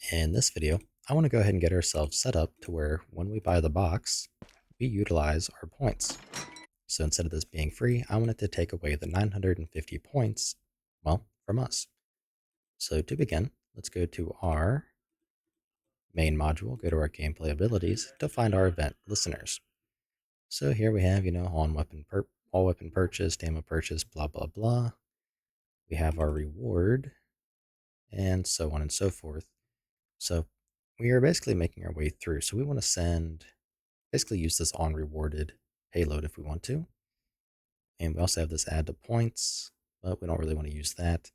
In this video, I want to go ahead and get ourselves set up to where when we buy the box, we utilize our points. So instead of this being free, I want it to take away the 950 points, well, from us. So to begin, let's go to our main module, go to our gameplay abilities to find our event listeners. So here we have, all weapon purchase, ammo purchase, blah, blah, blah. We have our reward, and so on and so forth. So we are basically making our way through. So we want to basically use this on rewarded payload if we want to. And we also have this add to points, but we don't really want to use that.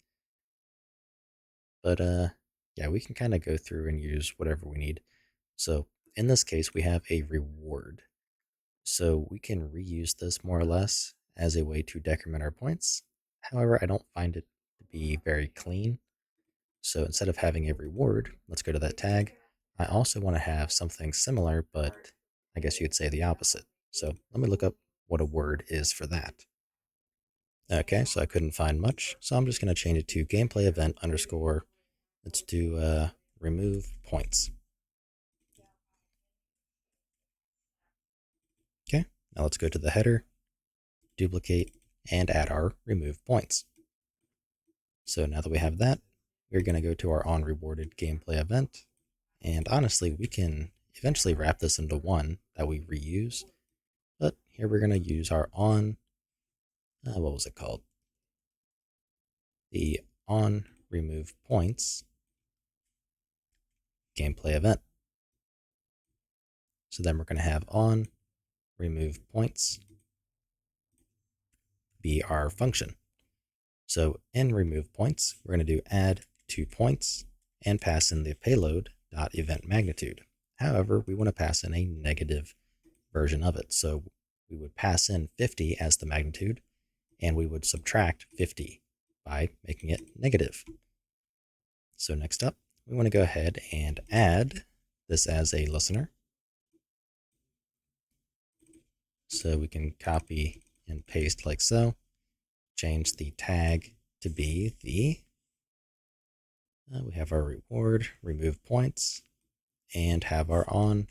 But yeah, we can kind of go through and use whatever we need. So in this case, we have a reward. So we can reuse this more or less as a way to decrement our points. However, I don't find it to be very clean. So instead of having a reward, let's go to that tag. I also want to have something similar, but I guess you could say the opposite. So let me look up what a word is for that. Okay, so I couldn't find much, so I'm just going to change it to gameplay event underscore. Let's do remove points. Okay, now let's go to the header, duplicate, and add our remove points. So now that we have that, we're going to go to our on rewarded gameplay event. And honestly, we can eventually wrap this into one that we reuse. But here we're going to use our on, what was it called? The on remove points gameplay event. So then we're going to have on remove points be our function. So in remove points, we're going to do add 2 points and pass in the payload dot event magnitude. However, we want to pass in a negative version of it. So we would pass in 50 as the magnitude, and we would subtract 50 by making it negative. So next up, we want to go ahead and add this as a listener. So we can copy and paste like so. Change the tag to be the, we have our reward, remove points, and have our on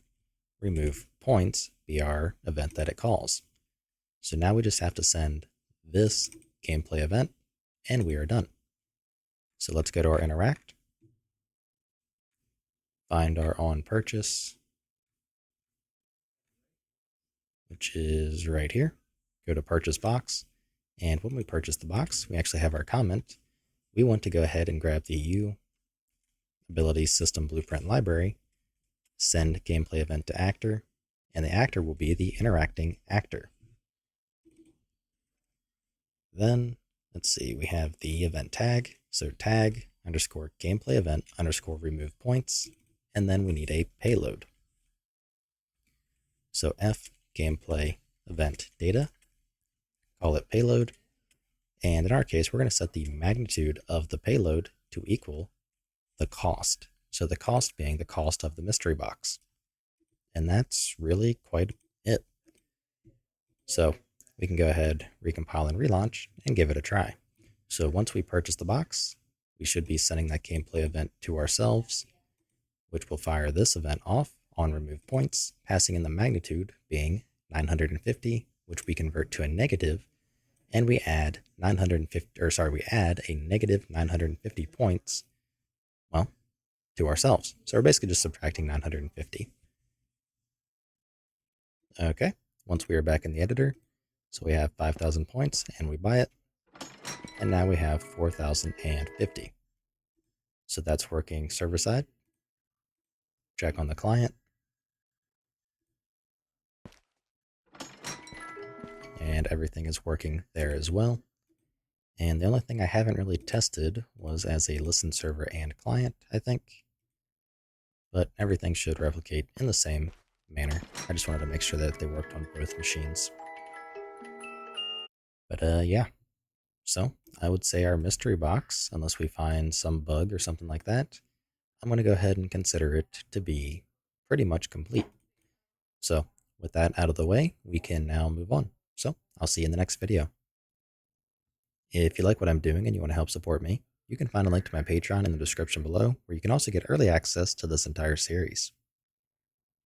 remove points be our event that it calls. So now we just have to send this gameplay event, and we are done. So let's go to our interact, find our on purchase, which is right here. Go to purchase box, and when we purchase the box, we actually have our comment. We want to go ahead and grab the U ability system blueprint library, send gameplay event to actor, and the actor will be the interacting actor. Then, let's see, we have the event tag. So tag underscore gameplay event underscore remove points, and then we need a payload. So F gameplay event data, call it payload, and in our case, we're going to set the magnitude of the payload to equal the cost. So the cost being the cost of the mystery box. And that's really quite it. So we can go ahead, recompile and relaunch, and give it a try. So once we purchase the box, we should be sending that gameplay event to ourselves, which will fire this event off on remove points, passing in the magnitude being 950, which we convert to a negative, and we add we add a negative 950 points, well, to ourselves. So we're basically just subtracting 950. Okay, once we are back in the editor, so we have 5,000 points, and we buy it, and now we have 4,050. So that's working server side. Check on the client. And everything is working there as well. And the only thing I haven't really tested was as a listen server and client, I think. But everything should replicate in the same manner. I just wanted to make sure that they worked on both machines. But yeah. So I would say our mystery box, unless we find some bug or something like that, I'm going to go ahead and consider it to be pretty much complete. So with that out of the way, we can now move on. So I'll see you in the next video. If you like what I'm doing and you want to help support me, You can find a link to my Patreon in the description below, where you can also get early access to this entire series.